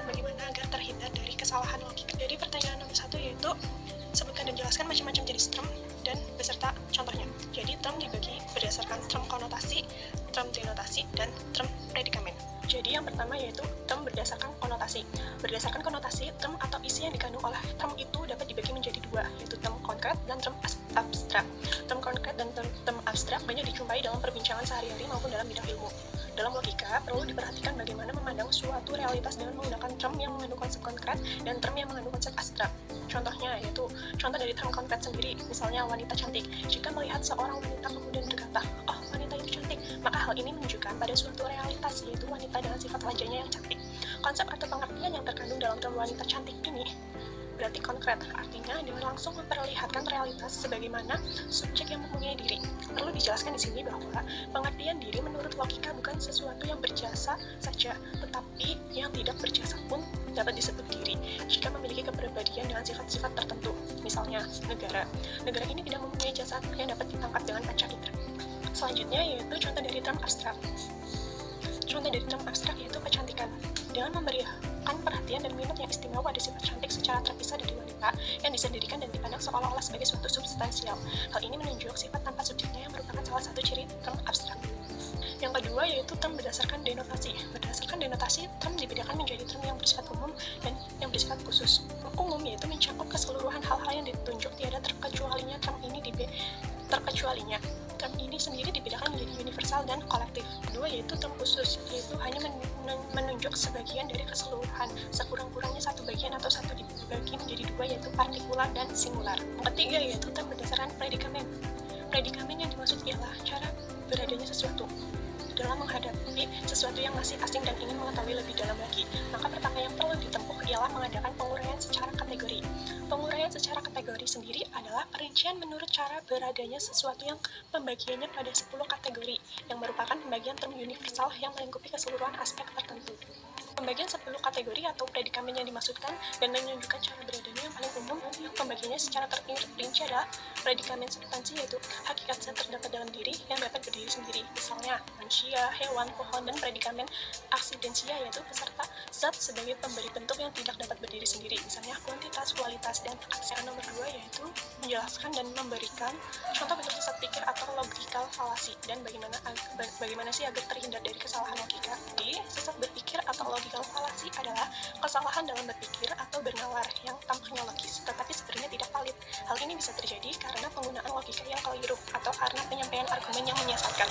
bagaimana agar terhindar dari kesalahan logika. Jadi pertanyaan nomor 1 yaitu sebutkan dan jelaskan macam-macam jenis term dan beserta contohnya. Jadi term dibagi berdasarkan term konotasi, term denotasi, dan term predikamen. Jadi yang pertama yaitu term berdasarkan konotasi. Berdasarkan konotasi, term atau isi yang dikandung oleh term itu dapat dibagi menjadi dua, yaitu term konkret dan term abstrak. Term konkret dan term abstrak banyak dijumpai dalam perbincangan sehari-hari maupun dalam bidang ilmu. Dalam logika, perlu diperhatikan bagaimana memandang suatu realitas dengan menggunakan term yang mengandung konsep konkret dan term yang mengandung konsep abstrak. Contohnya yaitu, contoh dari term konkret sendiri, misalnya wanita cantik. Jika melihat seorang wanita kemudian berkata, oh wanita itu cantik, maka hal ini menunjukkan pada suatu realitas, yaitu wanita dengan sifat wajahnya yang cantik. Konsep atau pengertian yang terkandung dalam term wanita cantik ini berarti konkret, artinya dengan langsung memperlihatkan realitas sebagaimana subjek yang mempunyai diri. Perlu dijelaskan di sini bahwa pengertian diri menurut logika bukan sesuatu yang berjasa saja, tetapi yang tidak berjasa pun dapat disebut diri jika memiliki kepribadian dengan sifat-sifat tertentu. Misalnya, negara. Negara ini tidak mempunyai jasa yang dapat ditangkap dengan panca indera. Selanjutnya yaitu contoh dari term abstrak. Contoh dari term abstrak yaitu kecantikan. Dengan memberikan perhatian dan minat yang istimewa pada sifat cantik secara terpisah dari wanita yang disendirikan dan dipandang seolah-olah sebagai suatu substansial. Hal ini menunjuk sifat tanpa subjeknya yang merupakan salah satu ciri term abstrak. Yang kedua yaitu term berdasarkan denotasi. Berdasarkan denotasi, term dibedakan menjadi term yang bersifat umum dan yang bersifat khusus. Umum yaitu mencakup keseluruhan hal-hal yang ditunjuk, tiada terkecualinya term ini terkecualinya. Term ini sendiri dibedakan menjadi universal dan kolektif. Kedua yaitu term khusus, yaitu hanya menunjuk sebagian dari keseluruhan, sekurang-kurangnya satu bagian atau satu dibagi menjadi dua, yaitu partikular dan singular. Yang ketiga yaitu term berdasarkan predikamen. Predikamen yang dimaksud ialah cara beradanya sesuatu dalam menghadapi sesuatu yang masih asing dan ingin mengetahui lebih dalam lagi. Maka pertama yang perlu ditempuh ialah mengadakan penguraian secara kategori. Penguraian secara kategori sendiri adalah perincian menurut cara beradanya sesuatu yang pembagiannya pada 10 kategori, yang merupakan pembagian term universal yang melingkupi keseluruhan aspek tertentu. Pembagian 10 kategori atau predikamen yang dimaksudkan dan menunjukkan cara beradanya yang paling umum yang pembagiannya secara terperinci adalah predikamen substansi, yaitu hakikat zat terdapat dalam diri yang dapat berdiri sendiri, misalnya manusia, hewan, pohon, dan predikamen aksidensia yaitu beserta zat sebagai pemberi bentuk yang tidak dapat berdiri sendiri, misalnya kuantitas, kualitas, dan aksen. Nomor 2 yaitu menjelaskan dan memberikan contoh bentuk sesat pikir atau logical fallacy dan bagaimana sih agar terhindar dari kesalahan logika. Jadi, sesat berpikir atau logical fallacy adalah kesalahan dalam berpikir atau bernalar yang tampaknya logis, tetapi sebenarnya tidak valid. Hal ini bisa terjadi karena penggunaan logika yang keliru atau karena penyampaian argumen yang menyesatkan.